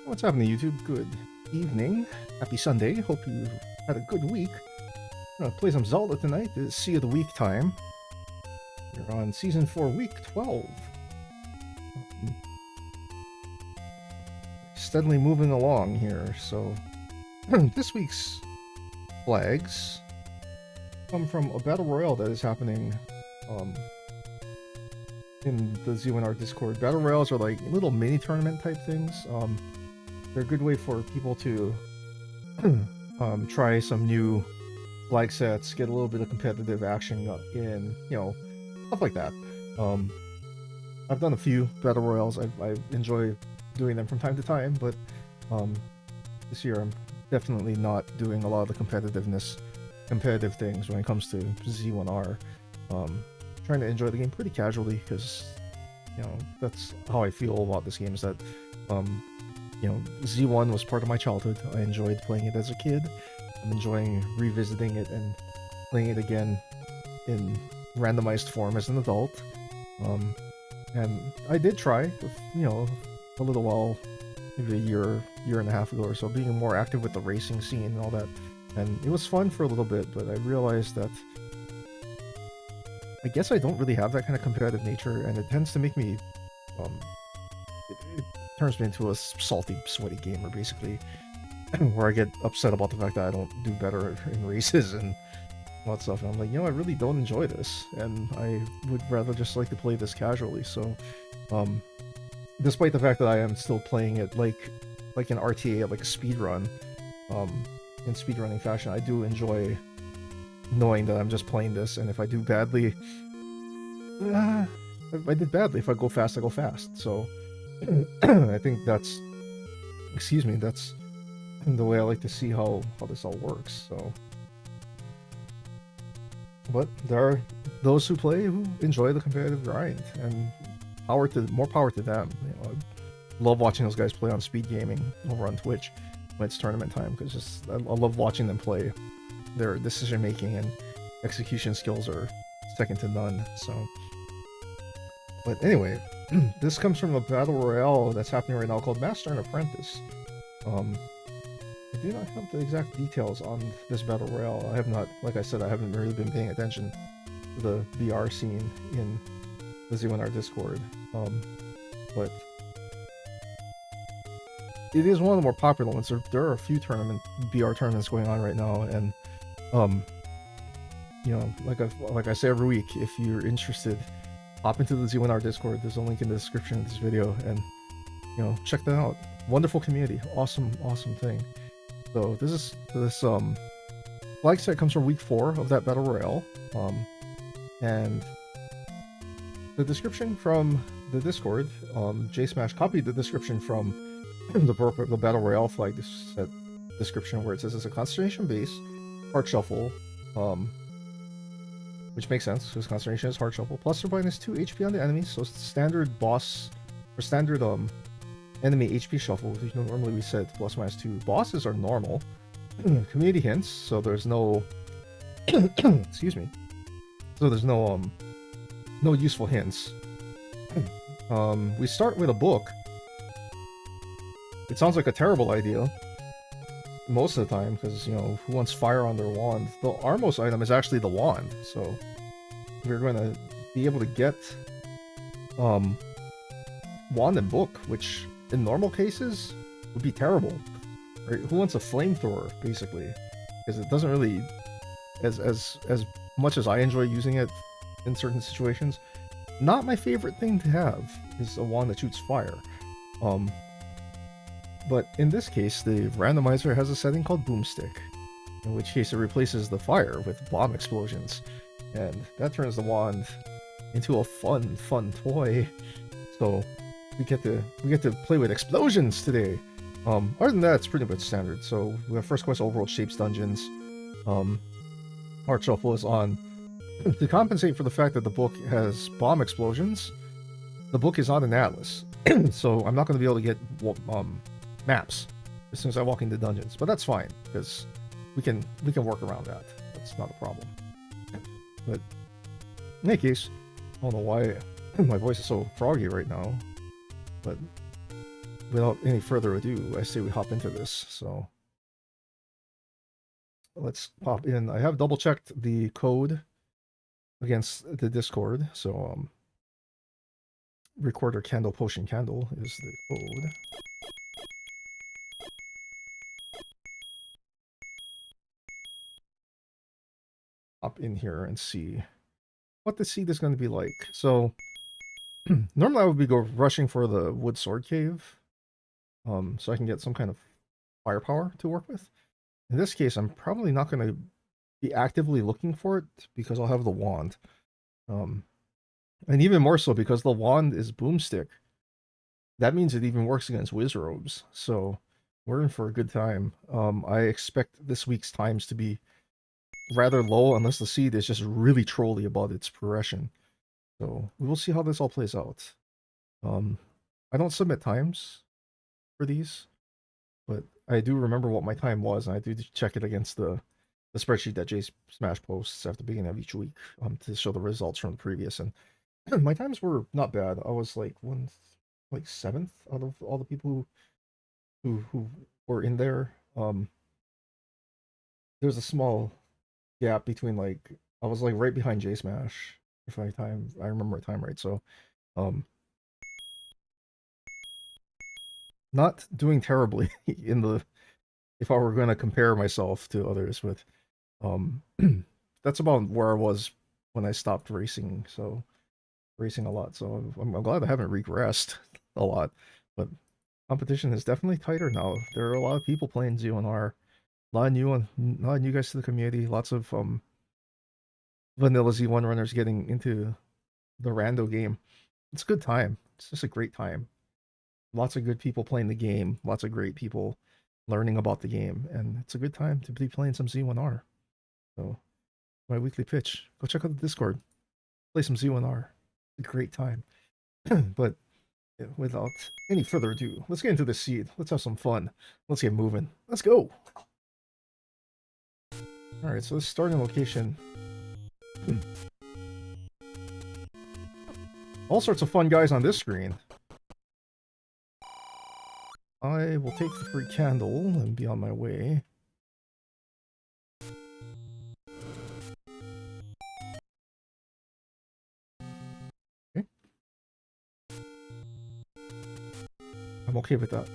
What's happening, YouTube? Good evening. Happy Sunday. Hope you had a good week. I'm gonna play some Zelda tonight. It's Sea of the Week time. We're on Season 4, Week 12. Steadily moving along here. So, this week's flags come from a Battle Royale that is happening in the Z1R Discord. Battle Royales are like little mini tournament type things. They're a good way for people to try some new flag sets, get a little bit of competitive action in, stuff like that. I've done a few Battle Royales. I enjoy doing them from time to time, but this year I'm definitely not doing a lot of the competitive things when it comes to Z1R. Trying to enjoy the game pretty casually because, that's how I feel about this game, is that Z1 was part of my childhood. I enjoyed playing it as a kid. I'm enjoying revisiting it and playing it again in randomized form as an adult. And I did try with, a little while, maybe a year and a half ago or so, being more active with the racing scene and all that. And it was fun for a little bit, but I realized that I guess I don't really have that kind of competitive nature, and it tends to make me, it turns me into a salty, sweaty gamer, basically, where I get upset about the fact that I don't do better in races and all that stuff. And I'm like, I really don't enjoy this, and I would rather just like to play this casually. So, despite the fact that I am still playing it like an RTA, like a speed run, in speedrunning fashion, I do enjoy knowing that I'm just playing this, and if I do badly, if I did badly. If I go fast, I go fast. So I think that's the way I like to see how this all works. So, but there are those who play who enjoy the competitive grind, and more power to them. I love watching those guys play on speed gaming over on Twitch when it's tournament time, because I love watching them play. Their decision making and execution skills are second to none. So, but anyway, this comes from a battle royale that's happening right now called Master and Apprentice. I do not have the exact details on this battle royale. I have not, like I said, I haven't really been paying attention to the VR scene in the Z1R Discord. But it is one of the more popular ones. There are a few VR tournaments going on right now, and like I say every week, if you're interested, hop into the Z1R Discord. There's a link in the description of this video, and check that out. Wonderful community, awesome thing. So this flag set comes from week 4 of that battle royale, and the description from the Discord, JSmash copied the description from the battle royale flag set description, where it says it's a Consternation Base, Heart Shuffle, which makes sense because Consternation is Heart Shuffle, plus or minus 2 HP on the enemies. So standard boss or standard enemy HP shuffle. Normally we said plus minus 2. Bosses are normal. Community hints, so there's no excuse me. So there's no useful hints. We start with a book. It sounds like a terrible idea most of the time, because who wants fire on their wand? The Armos item is actually the wand, so we're going to be able to get wand and book, which in normal cases would be terrible. Right? Who wants a flamethrower, basically? Because it doesn't really, as much as I enjoy using it in certain situations, not my favorite thing to have is a wand that shoots fire. But in this case, the randomizer has a setting called Boomstick, in which case it replaces the fire with bomb explosions, and that turns the wand into a fun toy. So we get to play with explosions today. Other than that, it's pretty much standard. So we have first quest overworld shapes dungeons. Heart Shuffle is on. To compensate for the fact that the book has bomb explosions, the book is on an atlas, so I'm not going to be able to get maps as soon as I walk into dungeons, but that's fine because we can work around that. That's not a problem. But in any case, I don't know why my voice is so froggy right now, but without any further ado, I say we hop into this. So let's pop in. I have double checked the code against the Discord. So recorder candle potion candle is the code. Hop in here and see what the seed is going to be like. So normally I would be rushing for the wood sword cave, so I can get some kind of firepower to work with. In this case, I'm probably not going to be actively looking for it because I'll have the wand. And even more so because the wand is Boomstick. That means it even works against Wizrobes. So we're in for a good time. I expect this week's times to be rather low unless the seed is just really trolly about its progression. So we will see how this all plays out. I don't submit times for these, but I do remember what my time was, and I do check it against the spreadsheet that J Smash posts at the beginning of each week to show the results from the previous. And my times were not bad. I was like seventh out of all the people who were in there. There's a small gap between I was like right behind J Smash if I remember my time right. So not doing terribly in the if I were going to compare myself to others, but that's about where I was when I stopped racing. So racing a lot. So I'm glad I haven't regressed a lot, but competition is definitely tighter now. There are a lot of people playing Z1R. A lot of new guys to the community. Lots of vanilla Z1 runners getting into the rando game. It's a good time. It's just a great time. Lots of good people playing the game. Lots of great people learning about the game, and it's a good time to be playing some Z1R. So my weekly pitch: go check out the Discord, play some Z1R. It's a great time. But without any further ado, let's get into the seed. Let's have some fun. Let's get moving. Let's go. All right, so the starting location. All sorts of fun guys on this screen. I will take the free candle and be on my way. Okay. I'm okay with that.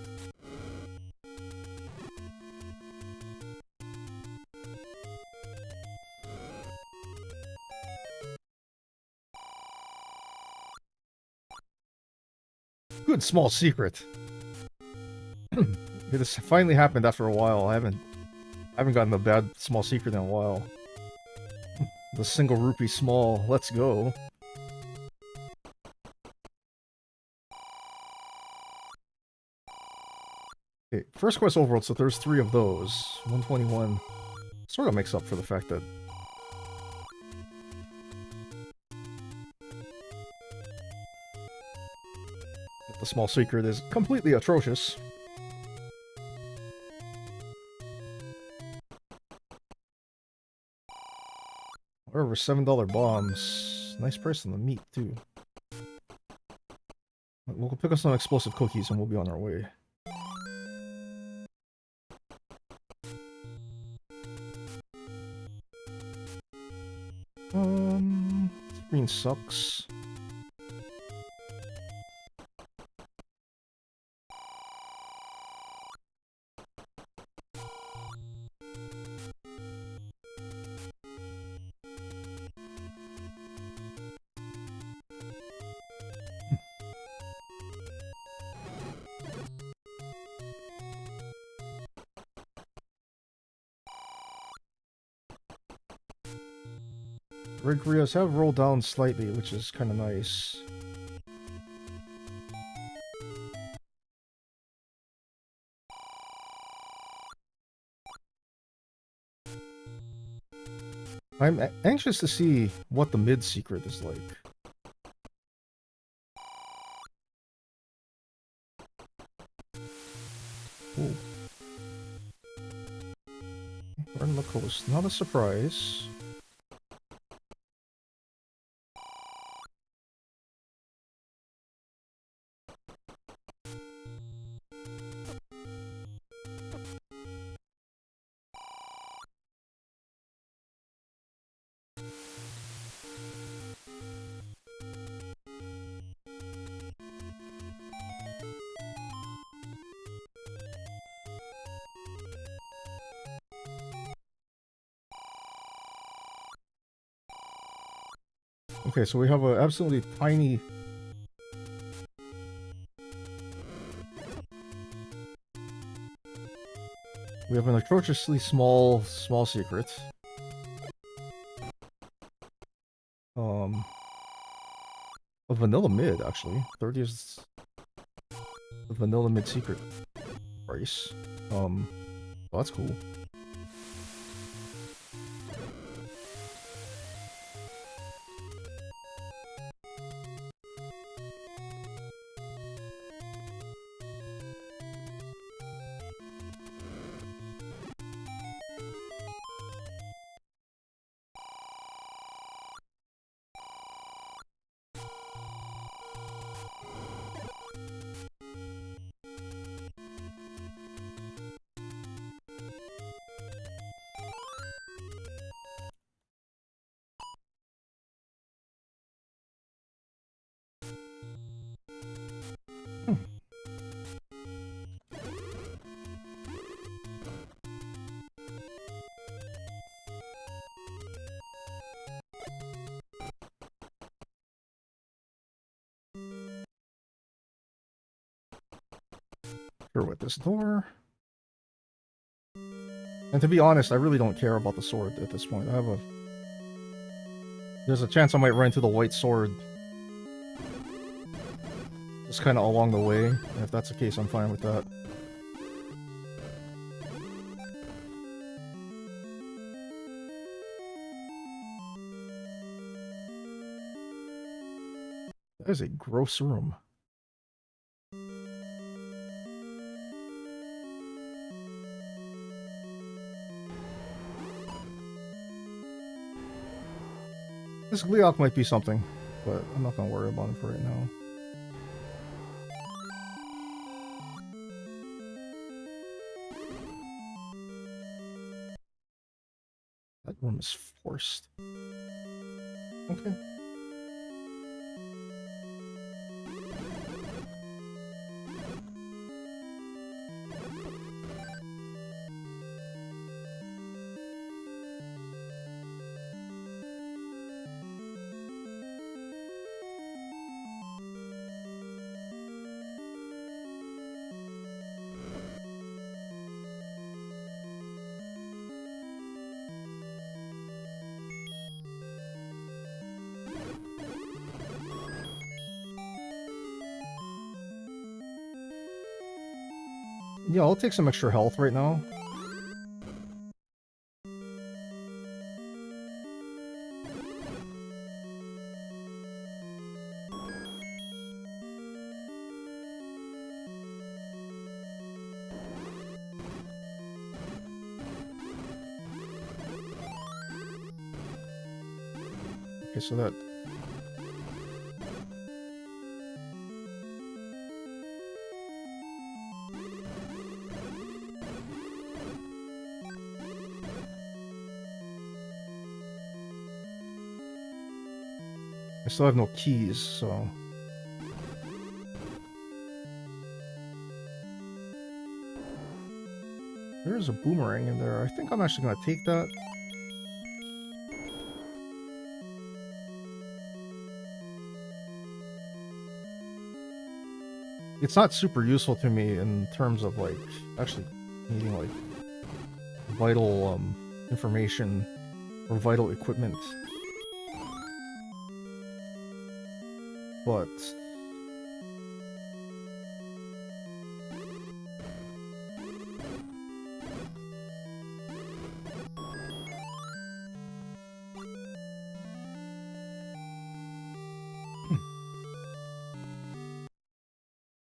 Good small secret. It has finally happened after a while. I haven't gotten a bad small secret in a while. The single rupee small. Let's go. Okay, first quest overworld, so there's 3 of those. 121 sort of makes up for the fact that the small secret is completely atrocious. However, $7 bombs. Nice price on the meat, too. We'll pick up some explosive cookies and we'll be on our way. Green sucks. Red Rios have rolled down slightly, which is kind of nice. I'm anxious to see what the mid secret is like. Ooh. We're on the coast. Not a surprise. Okay, so we have a absolutely tiny... We have an atrociously small secret. A vanilla mid, actually. 30 is the vanilla mid secret price. Well, that's cool. Here with this door. And to be honest, I really don't care about the sword at this point. There's a chance I might run into the white sword just kind of along the way. And if that's the case, I'm fine with that. That is a gross room. This Gleok might be something, but I'm not gonna worry about it for right now. That room is forced. Okay. Yeah, I'll take some extra health right now. Okay, so that... I still have no keys, so... There's a boomerang in there. I think I'm actually gonna take that. It's not super useful to me in terms of, like, actually needing, like, vital, information or vital equipment. But...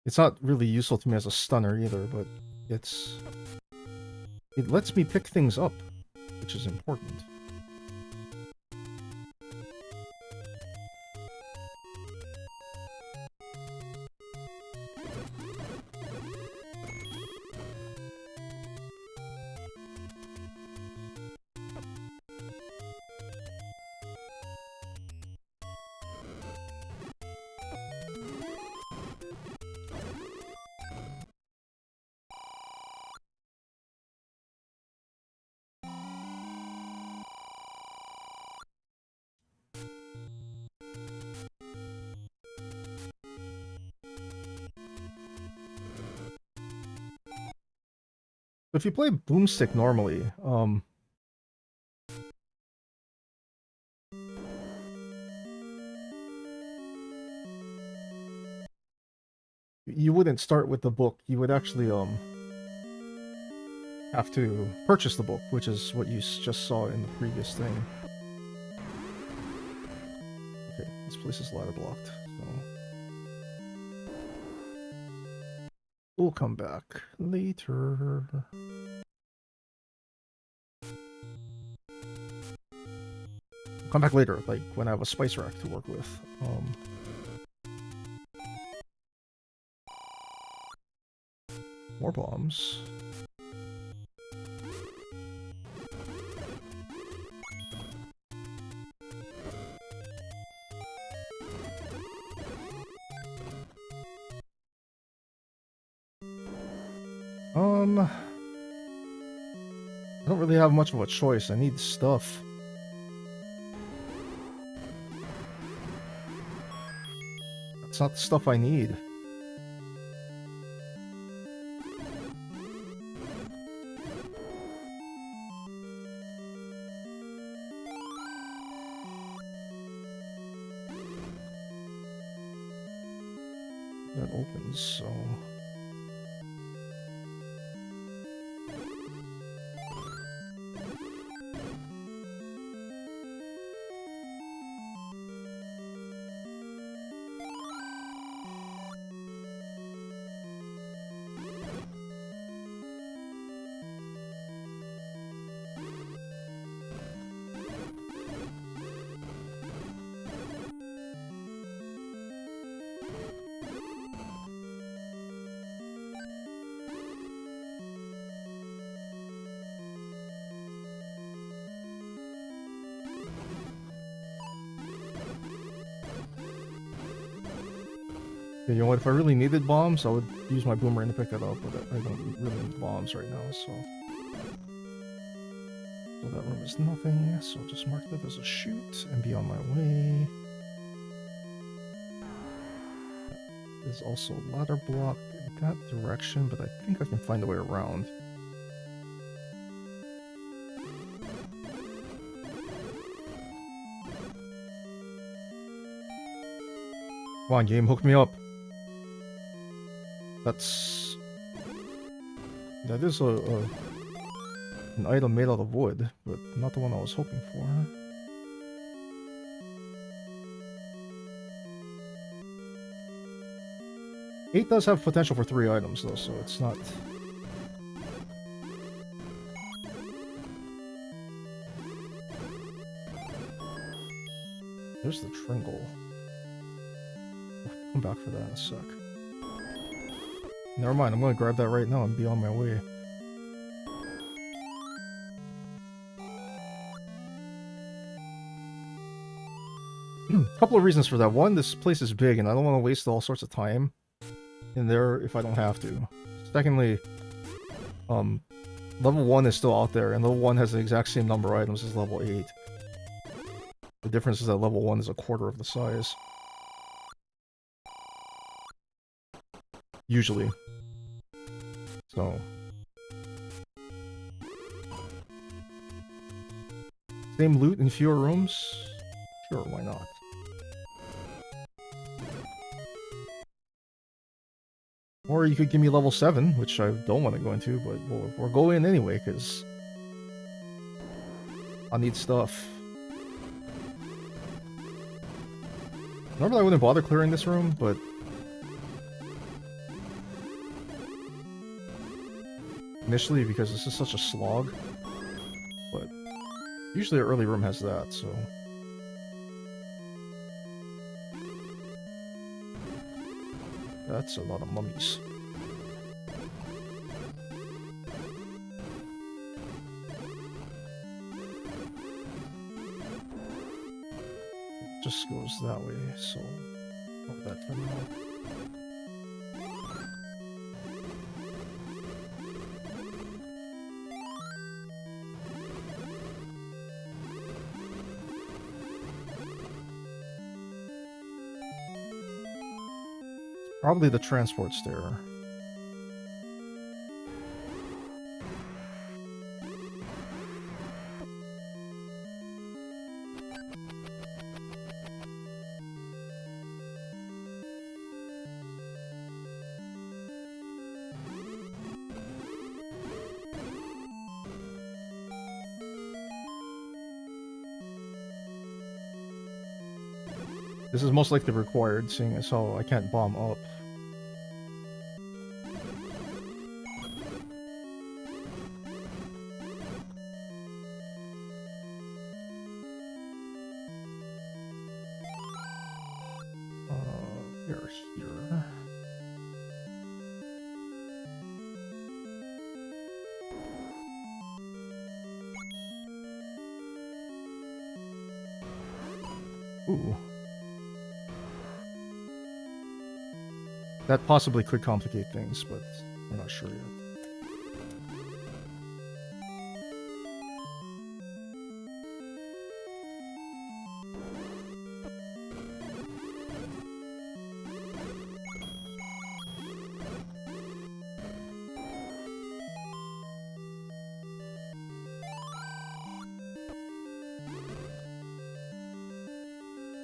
It's not really useful to me as a stunner either, but it lets me pick things up, which is important. If you play Boomstick normally, you wouldn't start with the book. You would actually have to purchase the book, which is what you just saw in the previous thing. Okay, this place is ladder blocked, so we'll come back later. Come back later, like when I have a spice rack to work with. More bombs. I don't really have much of a choice. I need stuff. That's not the stuff I need. That opens, so... You know what, if I really needed bombs, I would use my boomerang to pick that up, but I don't really need bombs right now, so... So that room is nothing, so I'll just mark that as a shoot and be on my way. There's also a ladder block in that direction, but I think I can find a way around. Come on, game, hook me up. That is an item made out of wood, but not the one I was hoping for. Eight does have potential for 3 items though, so it's not... There's the Tringle. I'll come back for that in a sec. Never mind, I'm gonna grab that right now and be on my way. Couple of reasons for that. One, this place is big and I don't want to waste all sorts of time in there if I don't have to. Secondly, level 1 is still out there and level 1 has the exact same number of items as level 8. The difference is that level 1 is a quarter of the size. Usually. So. Same loot in fewer rooms? Sure, why not? Or you could give me level 7, which I don't want to go into, but we'll go in anyway, because I need stuff. Normally I wouldn't bother clearing this room, but initially because this is such a slog. But usually an early room has that, so... That's a lot of mummies. It just goes that way, so... Not that for now. Probably the transport stair. This is most likely required, seeing as how I can't bomb up. Here. Ooh. That possibly could complicate things, but I'm not sure yet.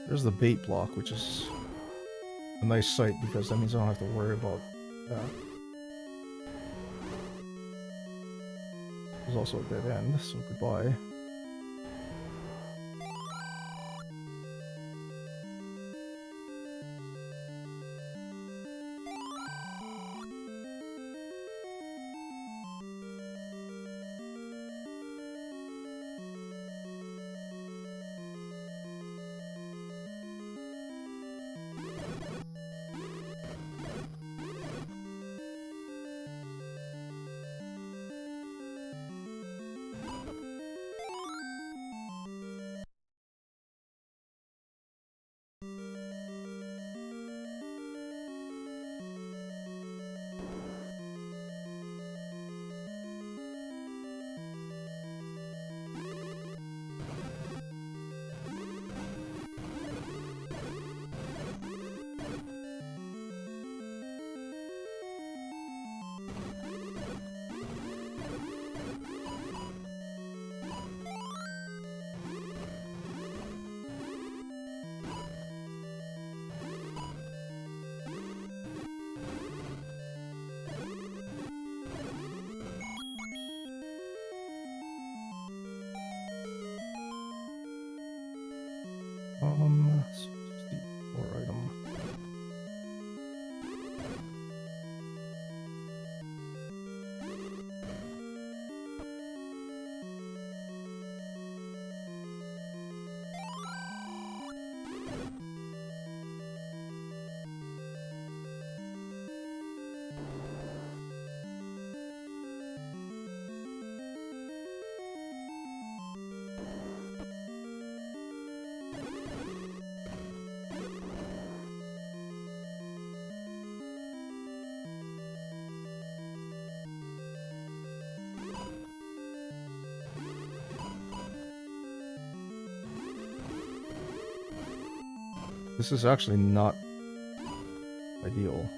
There's the bait block, which is a nice sight because that means I don't have to worry about that. There's also a dead end, so goodbye. C4 item. This is actually not ideal.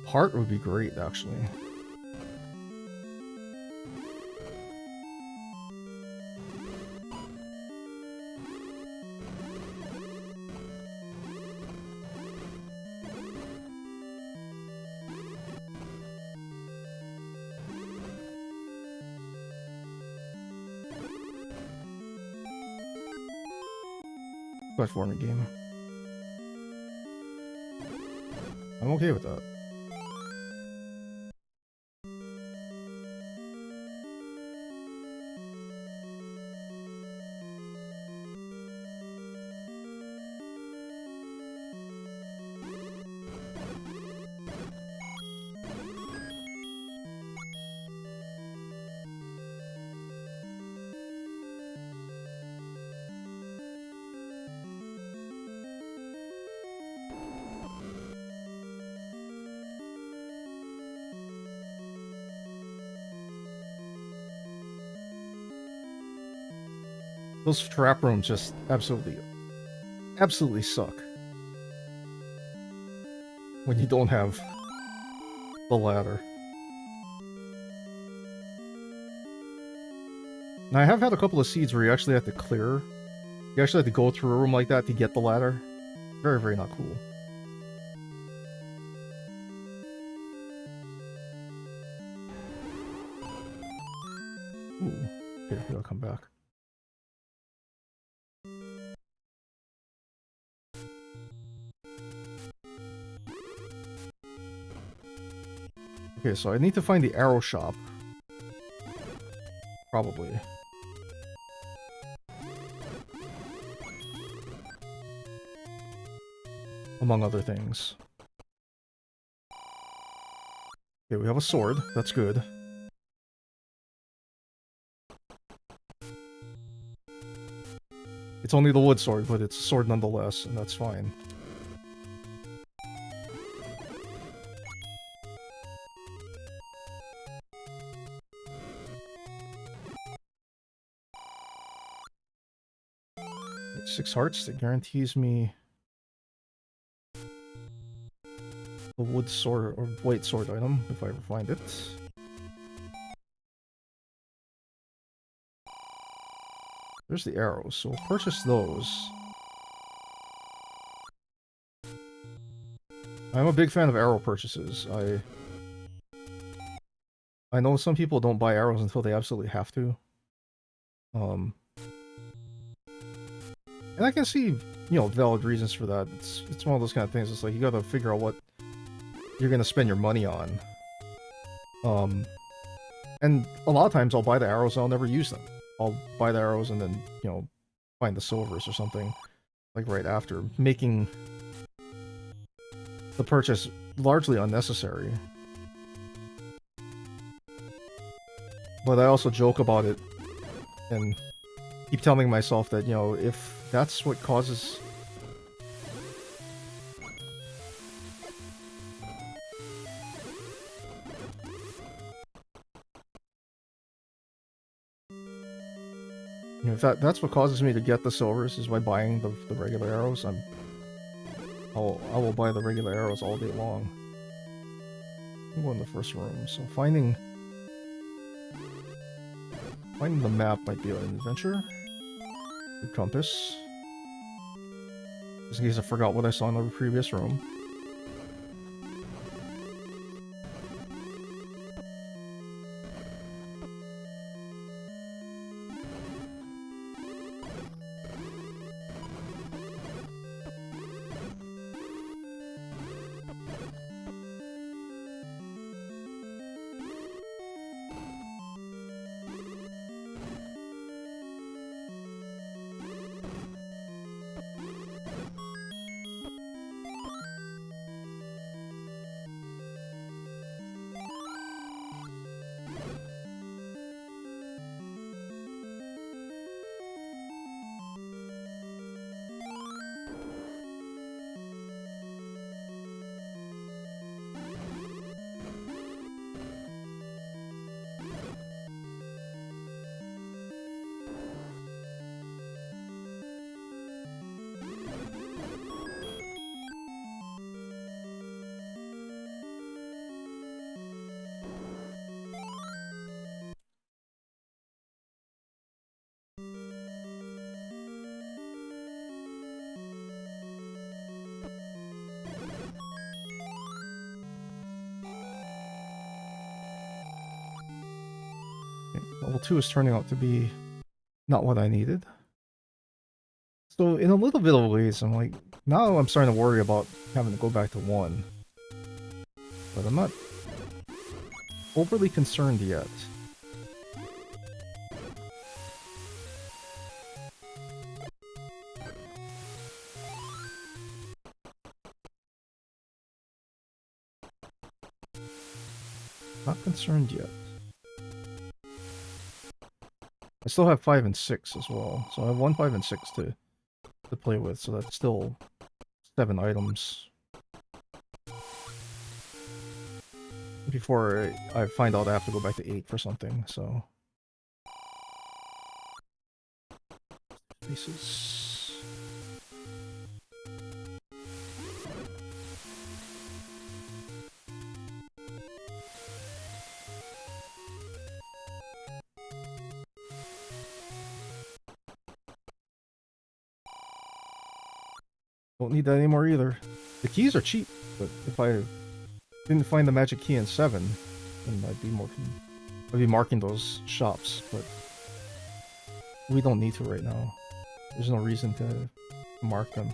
Heart would be great, actually. Platforming game. I'm okay with that. Those trap rooms just absolutely suck. When you don't have the ladder. Now I have had a couple of seeds where you actually have to clear. You actually have to go through a room like that to get the ladder. Very, very not cool. Ooh. Here, I'll come back. Okay, so I need to find the arrow shop. Probably. Among other things. Okay, we have a sword. That's good. It's only the wood sword, but it's a sword nonetheless, and that's fine. It's 6 hearts that guarantees me the wood sword or blade sword item if I ever find it. There's the arrows, so we'll purchase those. I'm a big fan of arrow purchases. I know some people don't buy arrows until they absolutely have to. And I can see, valid reasons for that. It's one of those kind of things. It's like you gotta figure out what you're gonna spend your money on. And a lot of times I'll buy the arrows and I'll never use them. I'll buy the arrows and then, find the silvers or something, like right after, making the purchase largely unnecessary. But I also joke about it and keep telling myself that, if that's what causes... if that's what causes me to get the silvers is by buying the regular arrows, I will buy the regular arrows all day long. I'm going to the first room, so finding the map might be an adventure. The compass. Just in case I forgot what I saw in the previous room. Level 2 is turning out to be not what I needed. So in a little bit of ways, I'm like, now I'm starting to worry about having to go back to 1. But I'm not overly concerned yet. Not concerned yet. I still have 5 and 6 as well, so I have 1, 5, and 6 to play with, so that's still 7 items. Before I find out I have to go back to 8 for something, so... Faces... Don't need that anymore either. The keys are cheap, but if I didn't find the magic key in 7, then I'd be more I'll be marking those shops, but we don't need to right now. There's no reason to mark them.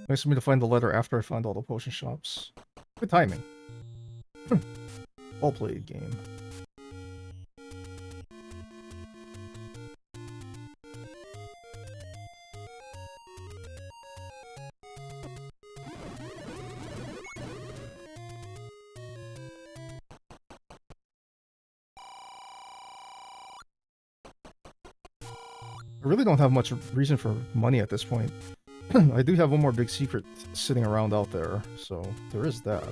Nice of me to find the letter after I find all the potion shops. Good timing. Well played game. I really don't have much reason for money at this point. I do have one more big secret sitting around out there, so there is that.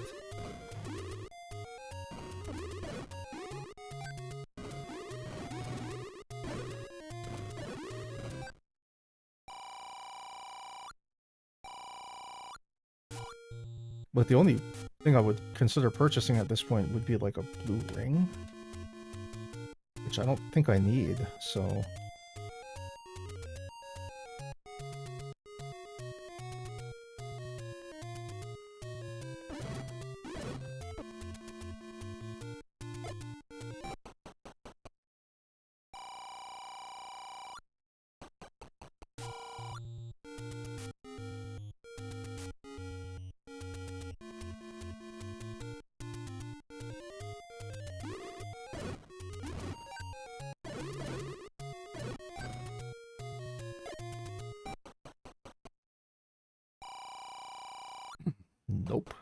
But the only thing I would consider purchasing at this point would be like a blue ring, which I don't think I need, so... Nope.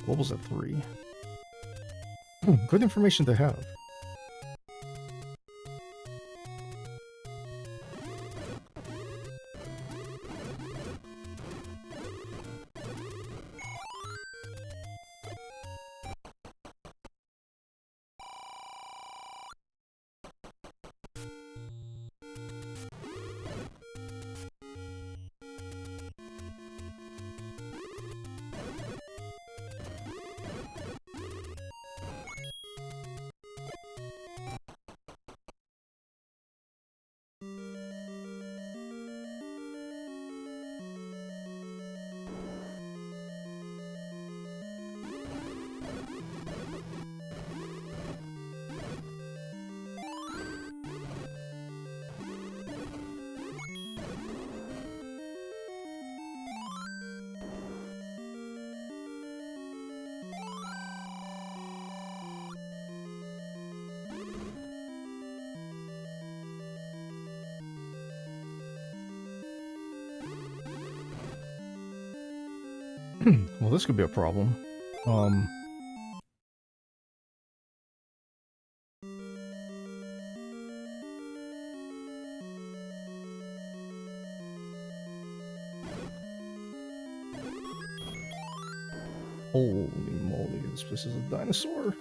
Global's at 3. Good information to have. Well, this could be a problem. Holy moly, this place is a dinosaur.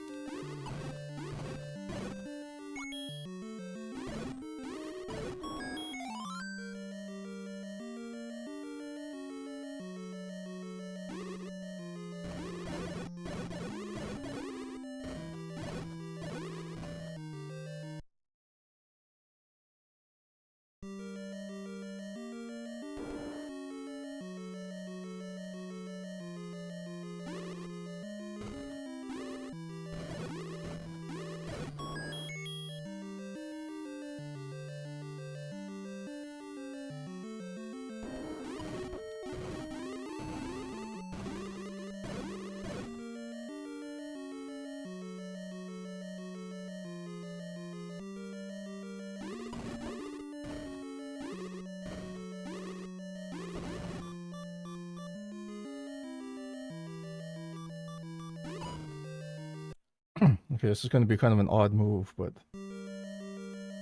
Okay, this is going to be kind of an odd move, but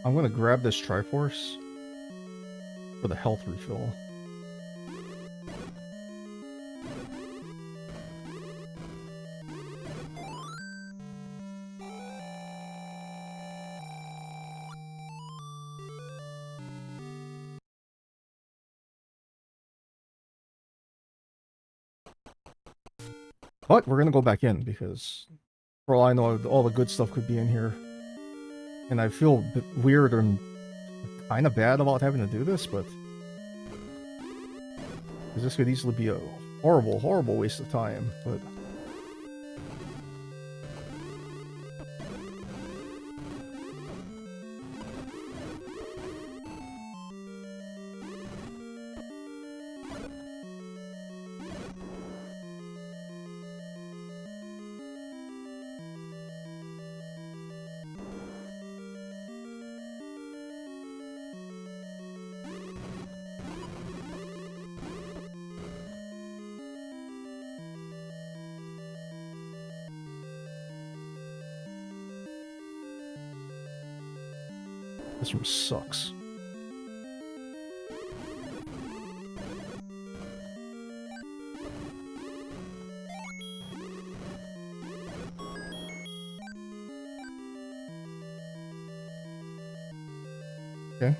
I'm going to grab this Triforce for the health refill. But we're going to go back in because for all I know, all the good stuff could be in here. And I feel a bit weird and kind of bad about having to do this, but because this could easily be a horrible, horrible waste of time. But this room sucks. Okay.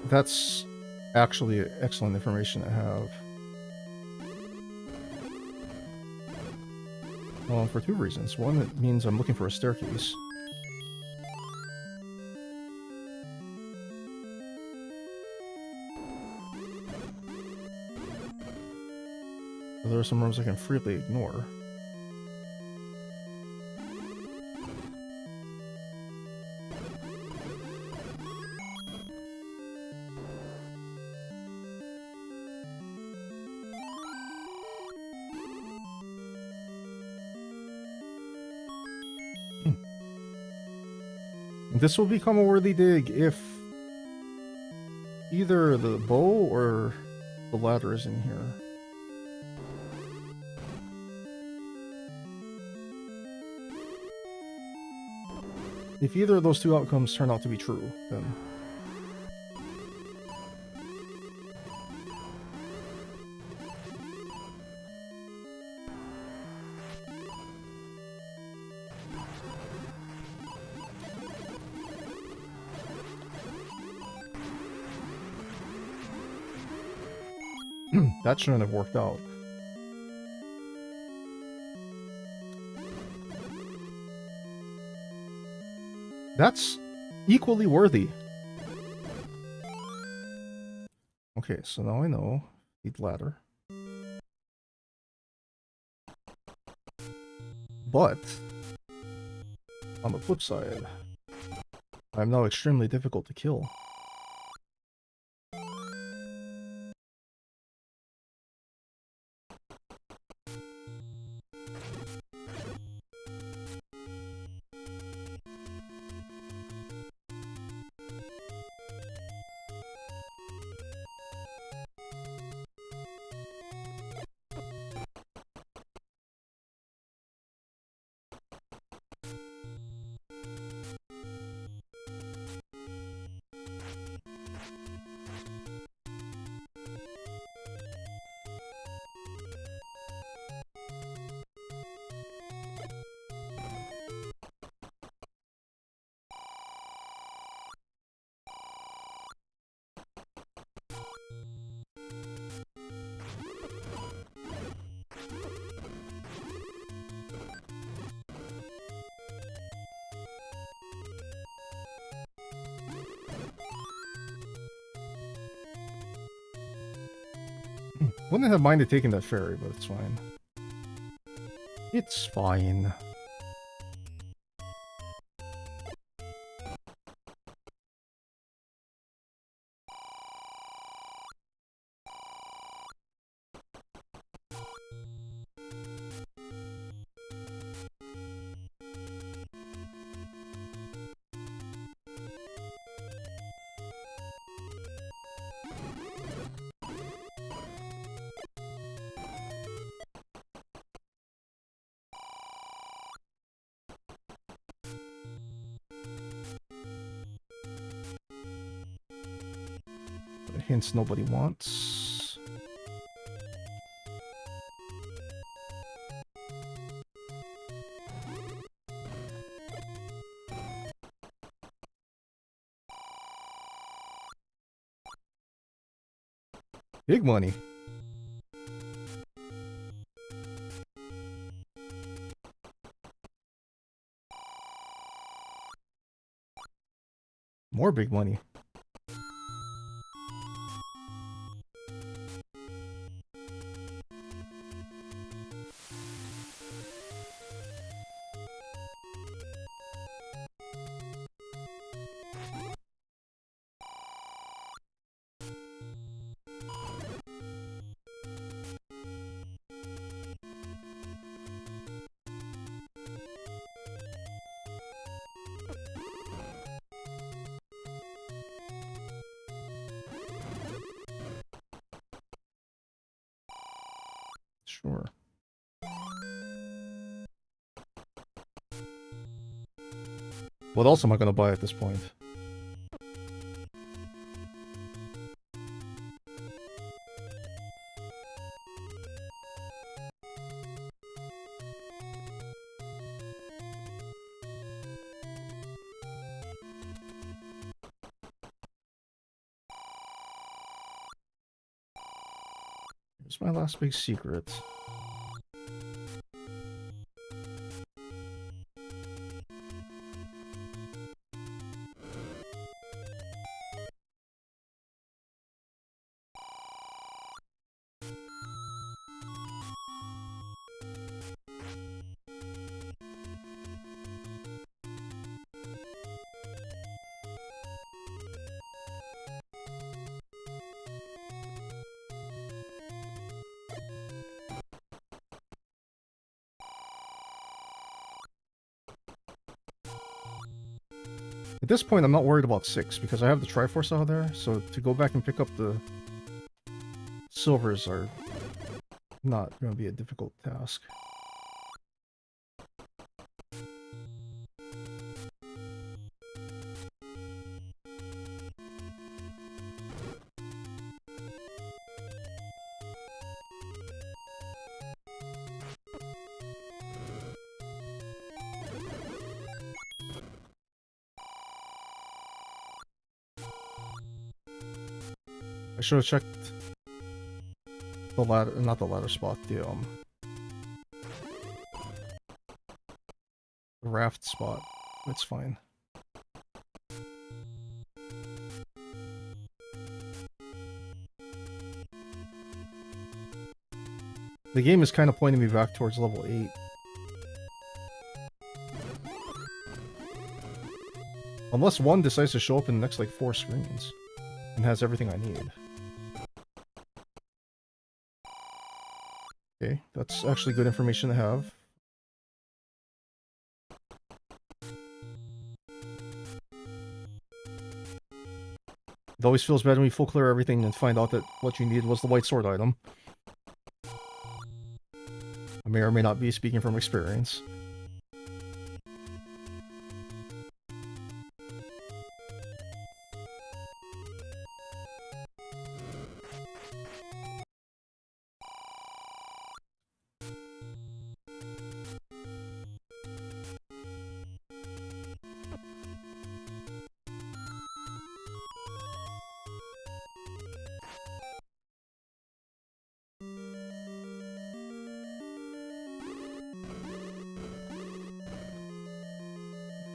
That's actually excellent information to have. Well, for two reasons. One, it means I'm looking for a staircase. There are some rooms I can freely ignore. This will become a worthy dig if either the bow or the ladder is in here. If either of those two outcomes turn out to be true, then that shouldn't have worked out. That's equally worthy. Okay, so now I know. Need ladder. But, on the flip side, I'm now extremely difficult to kill. Wouldn't have minded taking that ferry, but it's fine. It's fine. hints nobody wants. Big money. More big money. Sure. What else am I gonna buy at this point? Here's my last big secret. At this point, I'm not worried about 6, because I have the Triforce out there, so to go back and pick up the silvers are not going to be a difficult task. I should have checked the ladder, not the ladder spot, the raft spot. It's fine. The game is kind of pointing me back towards level 8. Unless one decides to show up in the next like 4 screens and has everything I need. Okay, that's actually good information to have. It always feels bad when you full clear everything and find out that what you needed was the white sword item. I may or may not be speaking from experience.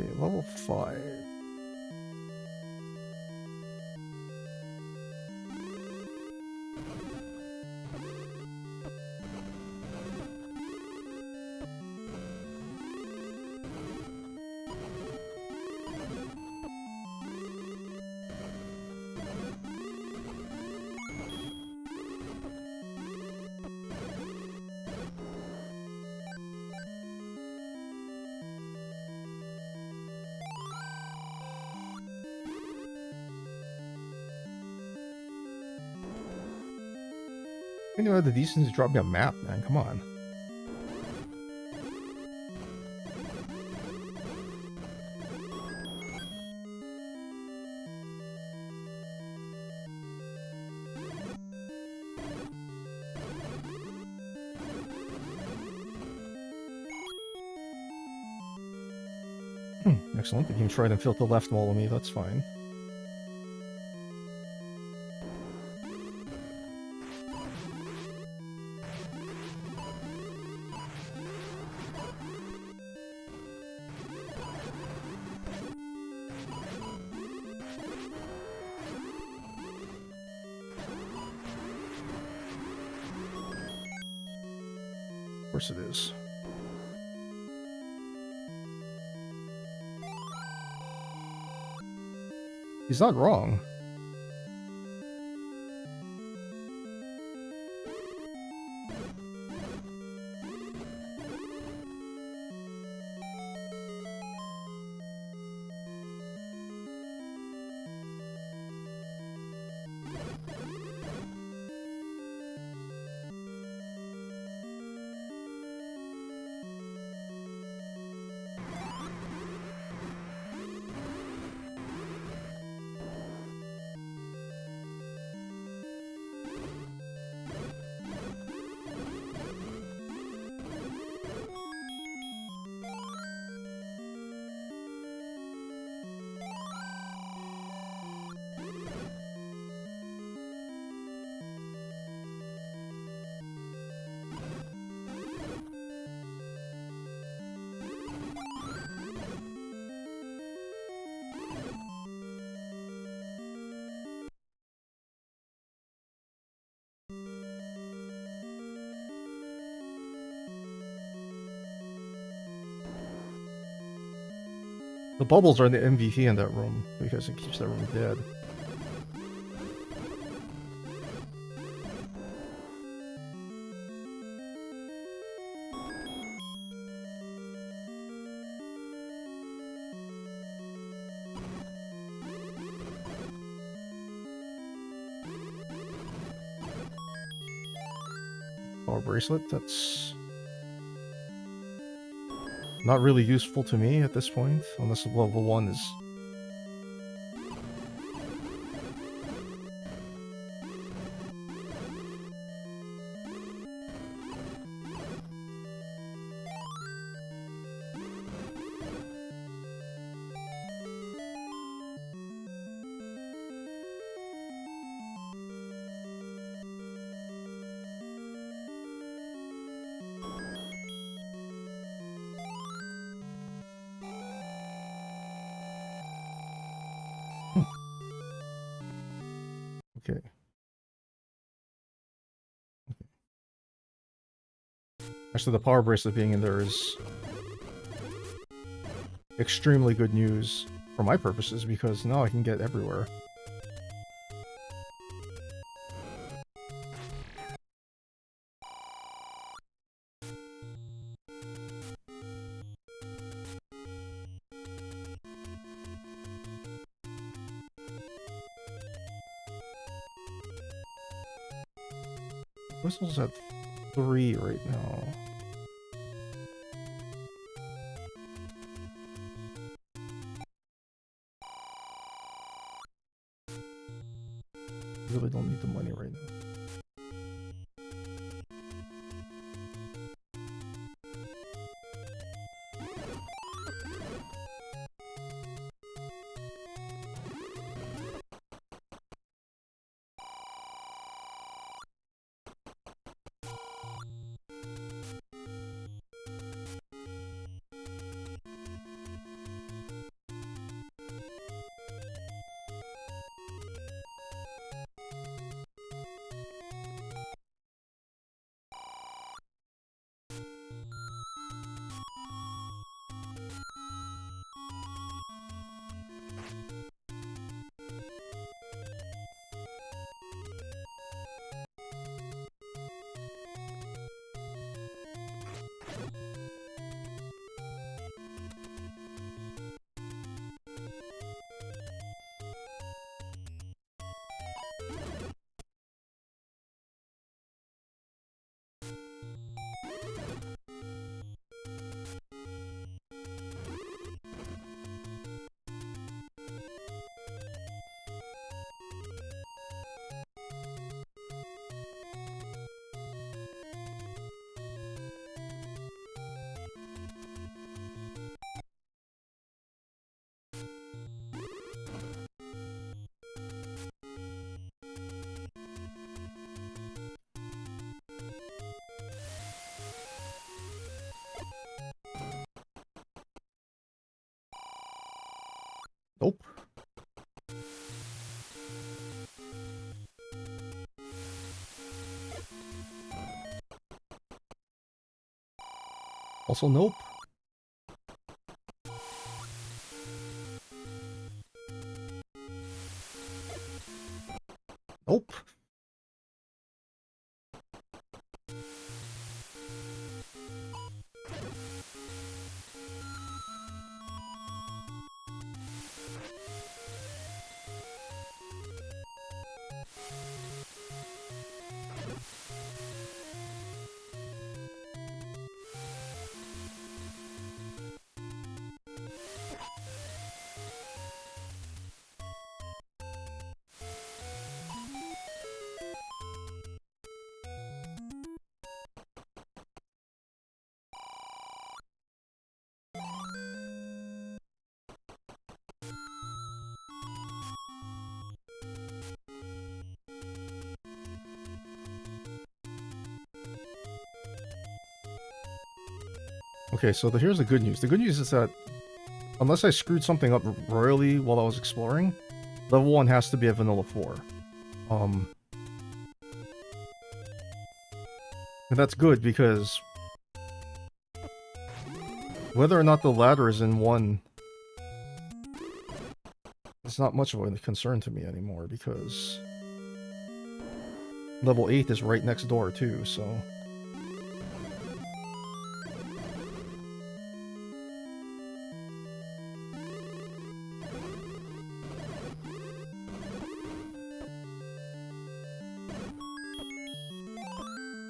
Okay, level 5. I didn't have the decency to drop me a map, man. Come on. Excellent. The game tried and failed to left wall me, that's fine. Of course it is. He's not wrong. The bubbles are the MVP in that room because it keeps that room dead. Power bracelet, that's not really useful to me at this point, unless level 1 is... Okay. Actually, the power bracelet being in there is extremely good news for my purposes, because now I can get everywhere. Whistle's at 3 right now. Really don't need the money right now. Nope. Also nope. Nope. Okay, so here's the good news. The good news is that unless I screwed something up royally while I was exploring, level 1 has to be a vanilla 4. And that's good because whether or not the ladder is in 1, it's not much of a concern to me anymore because level 8 is right next door too, so...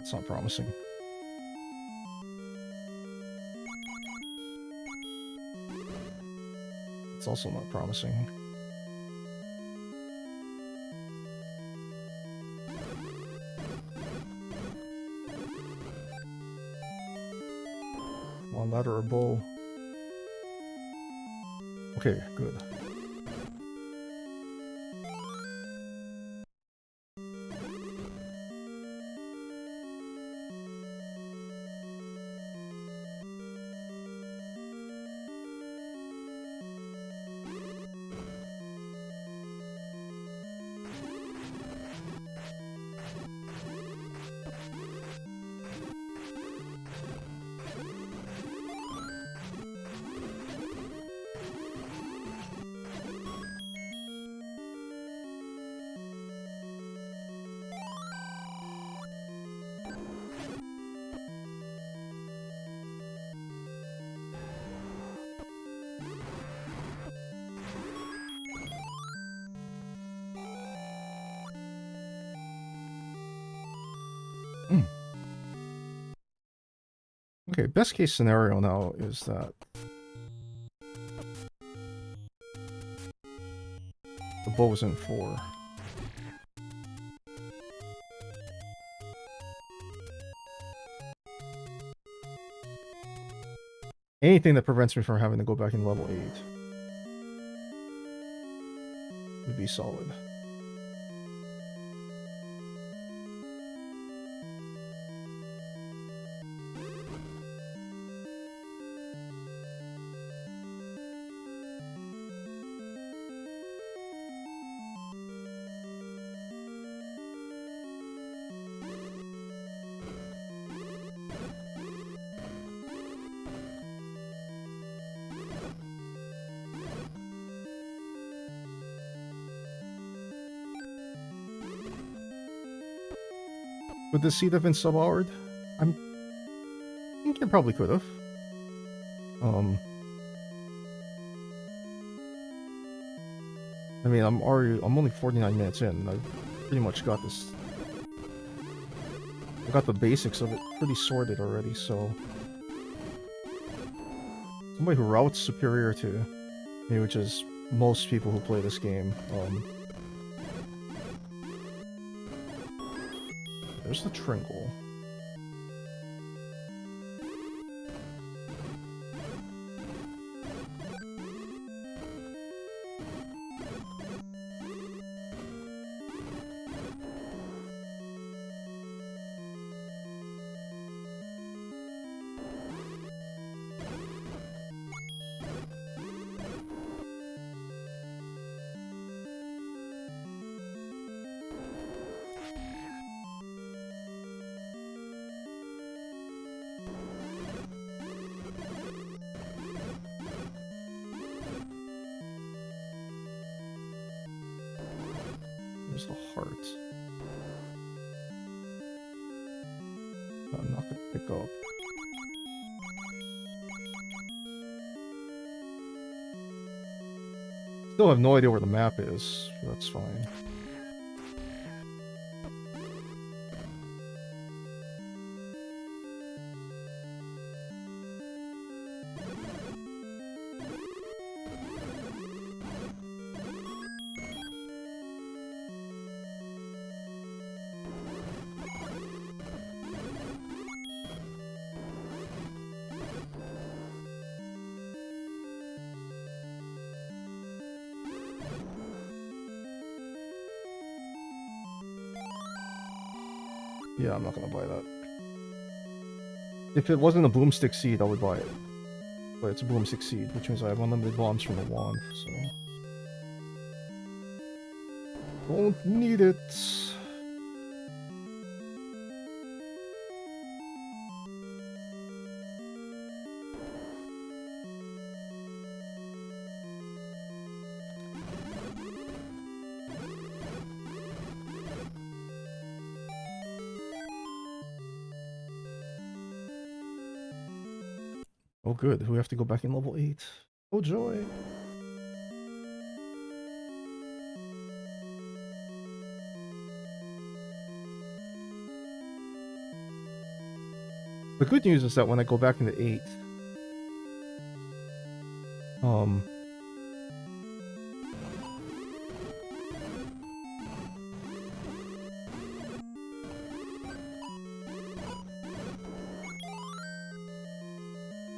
It's not promising. It's also not promising. Come on, ladder or bow. Okay, good. Okay, best case scenario now is that the bow is in 4. Anything that prevents me from having to go back in level 8 would be solid. Would this seat have been sub-hour'd? I think it probably could have. I mean, I'm only 49 minutes in. I've pretty much got this. I got the basics of it pretty sorted already, so somebody who routes superior to me, which is most people who play this game. There's the Tringle. There's the heart. I'm not gonna pick up. Still have no idea where the map is. That's fine. Yeah, I'm not gonna buy that. If it wasn't a boomstick seed, I would buy it. But it's a boomstick seed, which means I have unlimited bombs from the wand, so... Don't need it. Oh good, we have to go back in level 8. Oh joy! The good news is that when I go back into 8,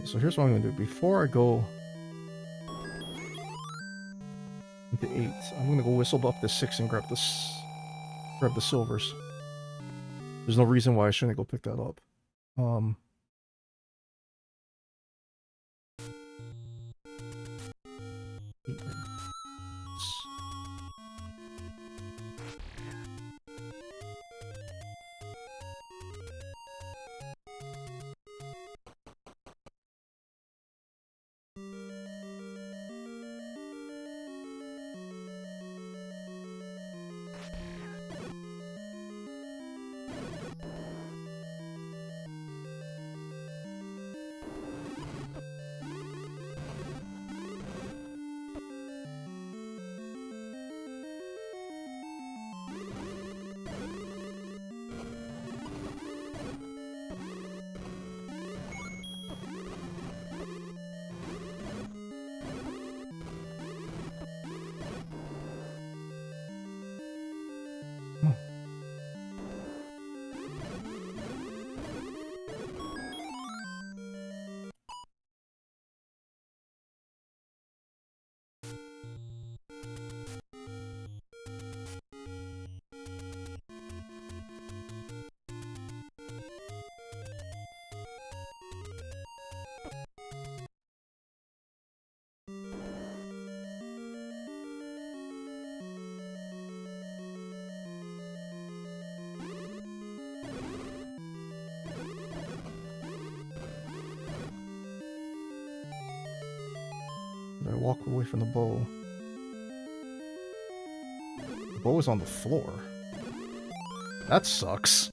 so here's what I'm gonna do. Before I go into 8, I'm gonna go whistle up to 6 and grab the silvers. There's no reason why I shouldn't go pick that up. I walk away from the bow. The bow is on the floor. That sucks.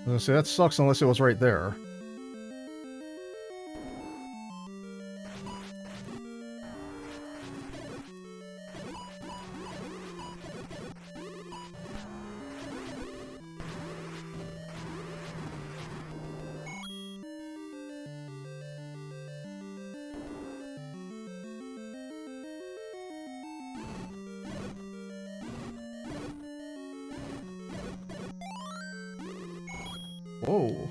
I was gonna say, that sucks unless it was right there. Whoa.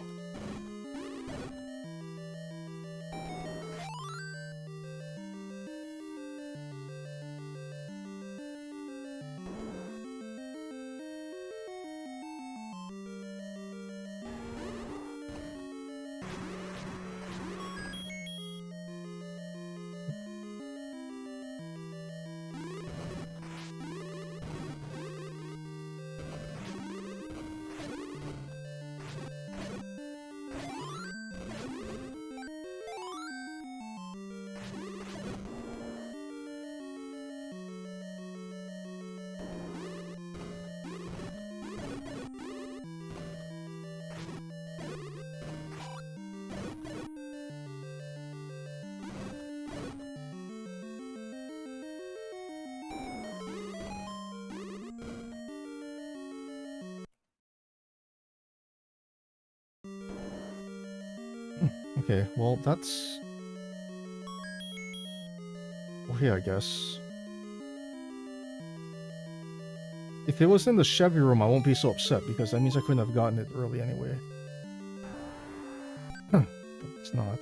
Okay, well, that's okay, I guess. If it was in the Chevy room, I won't be so upset, because that means I couldn't have gotten it early anyway. Huh, but it's not.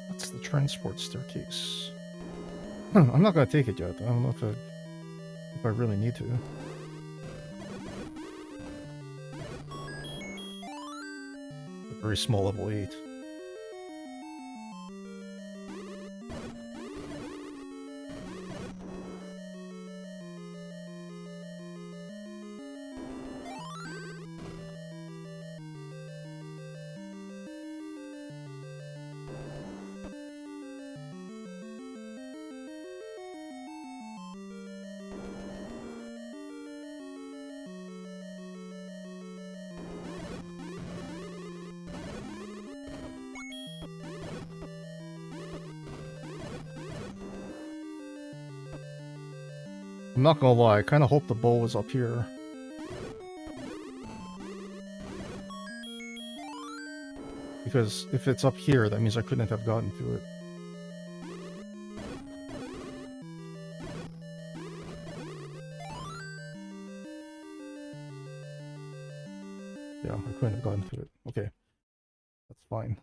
That's the transport staircase. Huh, I'm not gonna take it yet. I don't know if I really need to. A very small level 8. I'm not gonna lie, I kind of hope the bowl was up here. Because if it's up here, that means I couldn't have gotten to it. Yeah, I couldn't have gotten to it. Okay, that's fine.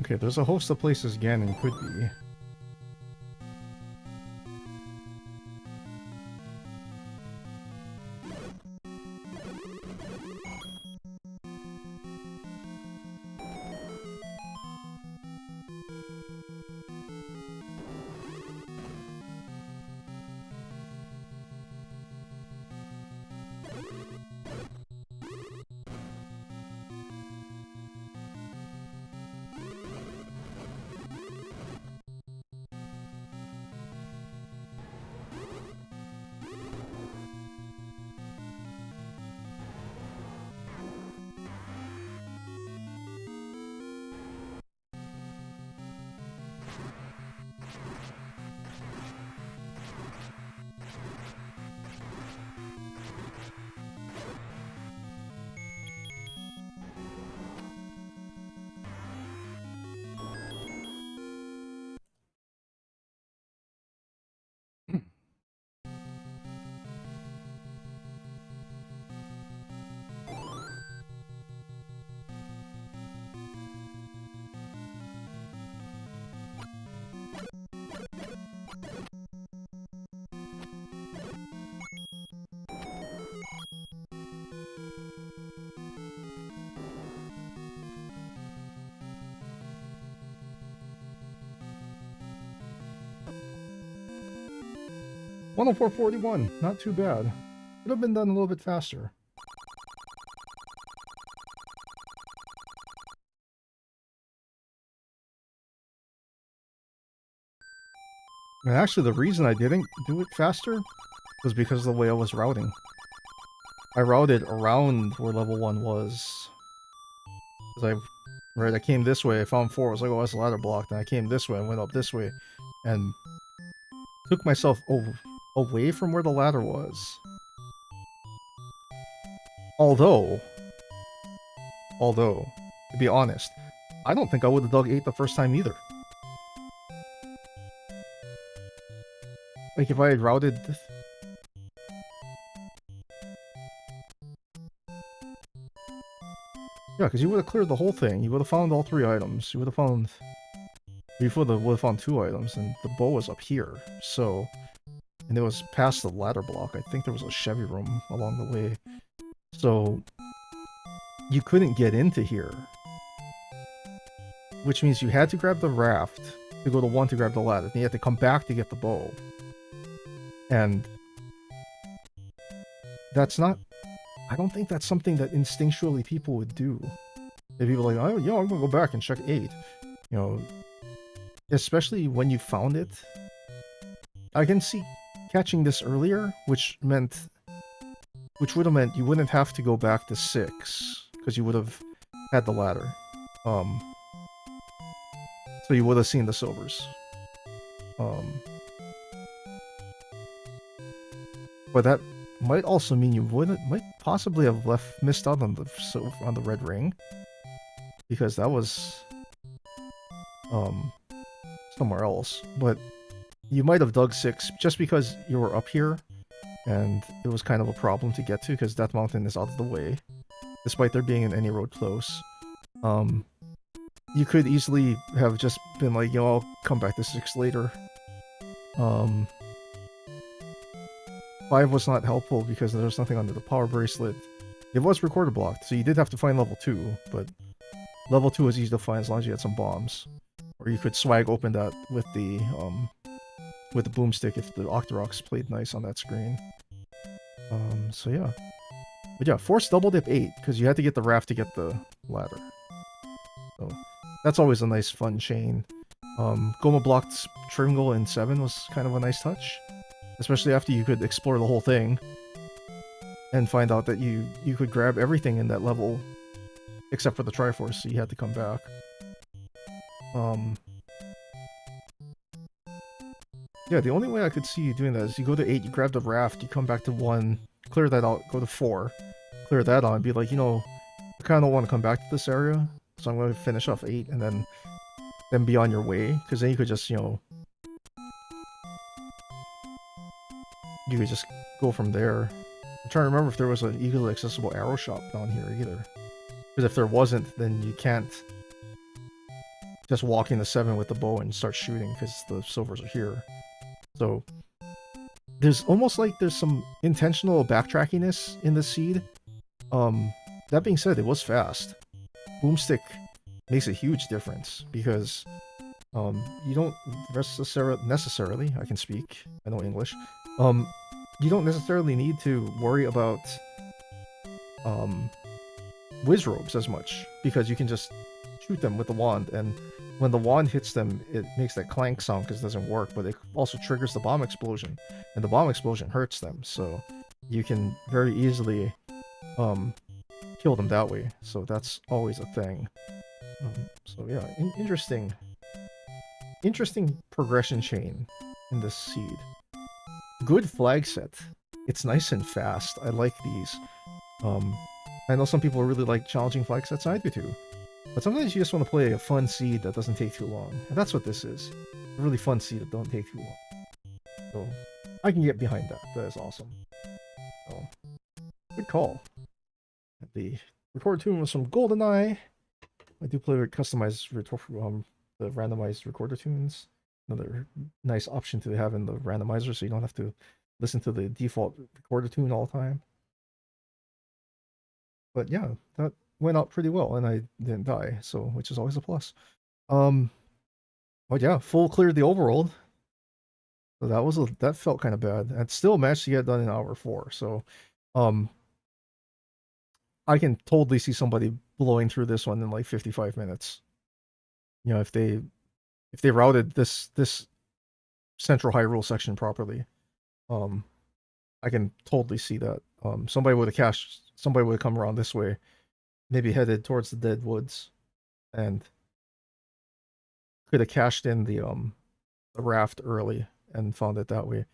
Okay, there's a host of places Ganon could be. $104.41, not too bad. Could have been done a little bit faster. And actually, the reason I didn't do it faster was because of the way I was routing. I routed around where level 1 was. I came this way, I found 4, I was like, oh, that's a ladder block. Then I came this way, I went up this way, and took myself away from where the ladder was. Although, to be honest, I don't think I would have dug 8 the first time either. Like, if I had routed... Yeah, because you would have cleared the whole thing. You would have found all 3 items. You would have found... You would have found 2 items, and the bow was up here, so... And it was past the ladder block. I think there was a Chevy room along the way. So... You couldn't get into here. Which means you had to grab the raft to go to 1 to grab the ladder. Then you had to come back to get the bow. And... That's not... I don't think that's something that instinctually people would do. They'd be like, oh, yeah, I'm gonna go back and check 8. You know, especially when you found it. I can see catching this earlier, which would have meant you wouldn't have to go back to 6, because you would have had the ladder. So you would have seen the silvers. But that might also mean you might possibly have missed out on the red ring, because that was somewhere else. But you might have dug 6 just because you were up here, and it was kind of a problem to get to because Death Mountain is out of the way, despite there being an any road close. You could easily have just been like, yo, I'll come back to 6 later. 5 was not helpful because there was nothing under the power bracelet. It was recorder blocked, so you did have to find level 2, but level 2 was easy to find as long as you had some bombs. Or you could swag open that with the boomstick if the Octoroks played nice on that screen. So yeah. But yeah, force double dip 8, because you had to get the raft to get the ladder. So that's always a nice fun chain. Goma blocked Tringle in 7 was kind of a nice touch. Especially after you could explore the whole thing and find out that you could grab everything in that level except for the Triforce, so you had to come back. Yeah, the only way I could see you doing that is you go to 8, you grab the raft, you come back to 1, clear that out, go to 4, clear that out, and be like, you know, I kind of don't want to come back to this area, so I'm going to finish off 8 and then be on your way, because then you could just, you know, you could just go from there. I'm trying to remember if there was an easily accessible arrow shop down here either. Because if there wasn't, then you can't just walk into 7 with the bow and start shooting because the silvers are here. So there's almost like there's some intentional backtrackiness in the seed. That being said, it was fast. Boomstick makes a huge difference because you don't necessarily, I can speak, I know English, you don't necessarily need to worry about whiz robes as much because you can just shoot them with the wand, and when the wand hits them, it makes that clank sound because it doesn't work, but it also triggers the bomb explosion, and the bomb explosion hurts them, so you can very easily kill them that way. So that's always a thing. So yeah, interesting progression chain in this seed. Good flag set. It's nice and fast. I like these. I know some people really like challenging flag sets, and I do too. But sometimes you just want to play a fun seed that doesn't take too long. And that's what this is. A really fun seed that don't take too long. So I can get behind that. That is awesome. So, good call. The record tune was from GoldenEye. I do play with customized the randomized recorder tunes. Another nice option to have in the randomizer, so you don't have to listen to the default recorder tune all the time. But yeah, that went out pretty well, and I didn't die, so which is always a plus. But yeah, full cleared the overworld. So that felt kind of bad. And still managed to get done in hour 4. So I can totally see somebody blowing through this one in like 55 minutes. You know, if they routed this central Hyrule section properly, I can totally see that. Somebody would have come around this way, maybe headed towards the Dead Woods, and could have cashed in the raft early and found it that way.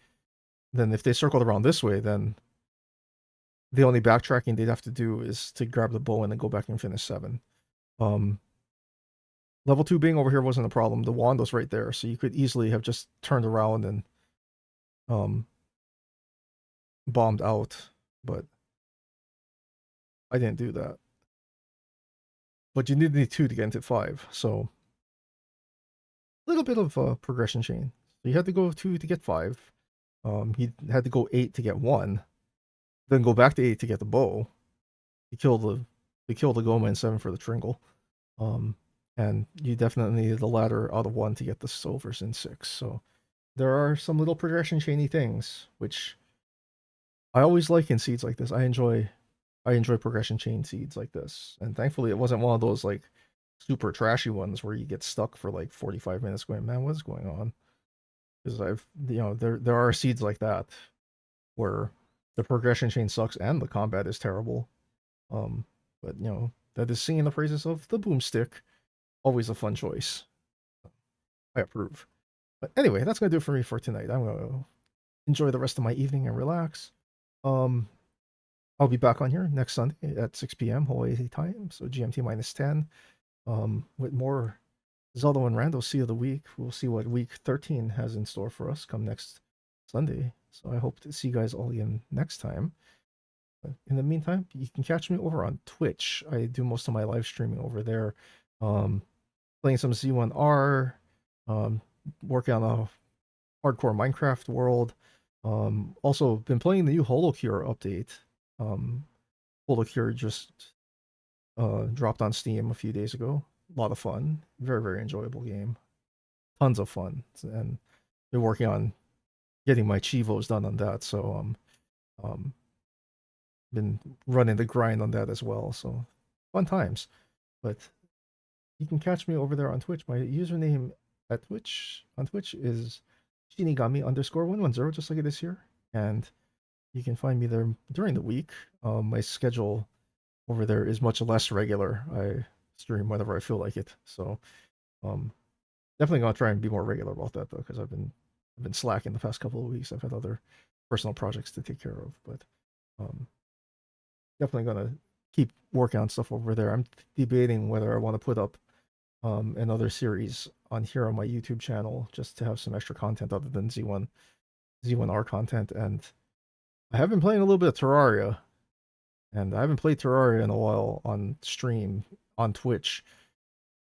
Then if they circled around this way, then the only backtracking they'd have to do is to grab the bow and then go back and finish 7. Level 2 being over here wasn't a problem. The wand was right there, so you could easily have just turned around and bombed out, but I didn't do that. But you need 2 to get into 5, so a little bit of a progression chain. So you had to go 2 to get 5. He had to go 8 to get 1, then go back to 8 to get the bow. You kill the Goma and 7 for the Tringle. And you definitely needed the ladder out of 1 to get the silvers in 6. So there are some little progression chainy things, which I always like in seeds like this. I enjoy progression chain seeds like this. And thankfully it wasn't one of those like super trashy ones where you get stuck for like 45 minutes going, man, what's going on? Because there are seeds like that where the progression chain sucks and the combat is terrible. But that is singing the praises of the Boomstick. Always a fun choice. I approve. But anyway, that's gonna do it for me for tonight. I'm gonna enjoy the rest of my evening and relax. I'll be back on here next Sunday at 6 p.m. Hawaii time, so GMT -10. With more Zelda and Rando Sea of the Week. We'll see what week 13 has in store for us come next Sunday. So I hope to see you guys all again next time. But in the meantime, you can catch me over on Twitch. I do most of my live streaming over there. Playing some Z1R, working on a hardcore Minecraft world. Also been playing the new Holocure update. Holocure just dropped on Steam a few days ago. A lot of fun. Very, very enjoyable game. Tons of fun. And been working on getting my Chivos done on that. So been running the grind on that as well. So fun times. But you can catch me over there on Twitch. My username on Twitch is Shinigami_110, just like it is here. And you can find me there during the week. My schedule over there is much less regular. I stream whenever I feel like it. So definitely gonna try and be more regular about that though, because I've been slacking the past couple of weeks. I've had other personal projects to take care of, but definitely gonna keep working on stuff over there. I'm debating whether I want to put up another series on here on my YouTube channel just to have some extra content other than Z1R content. And I have been playing a little bit of Terraria, and I haven't played Terraria in a while on stream on Twitch.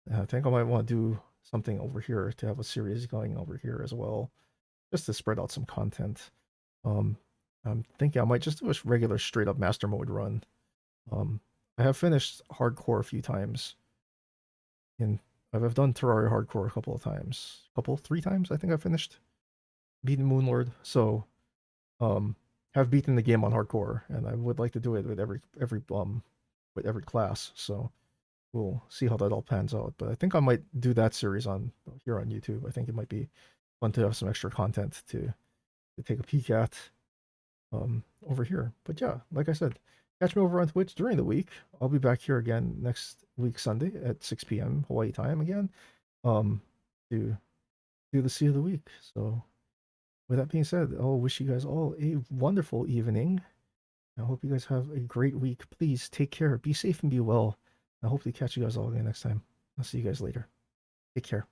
And I think I might want to do something over here to have a series going over here as well, just to spread out some content. Um, I'm thinking I might just do a regular straight up master mode run. Um, I have finished hardcore a few times, and I've done Terraria hardcore a couple of times, 3 times I think I finished beaten Moonlord. So um, have beaten the game on hardcore, and I would like to do it with every class. So we'll see how that all pans out. But I think I might do that series on here on YouTube. I think it might be fun to have some extra content to take a peek at over here. But yeah, like I said, catch me over on Twitch during the week. I'll be back here again next week Sunday at 6 p.m. Hawaii time again um to do the Sea of the Week. So with that being said, I'll wish you guys all a wonderful evening. I hope you guys have a great week. Please take care, be safe, and be well. I hope to catch you guys all again next time. I'll see you guys later. Take care.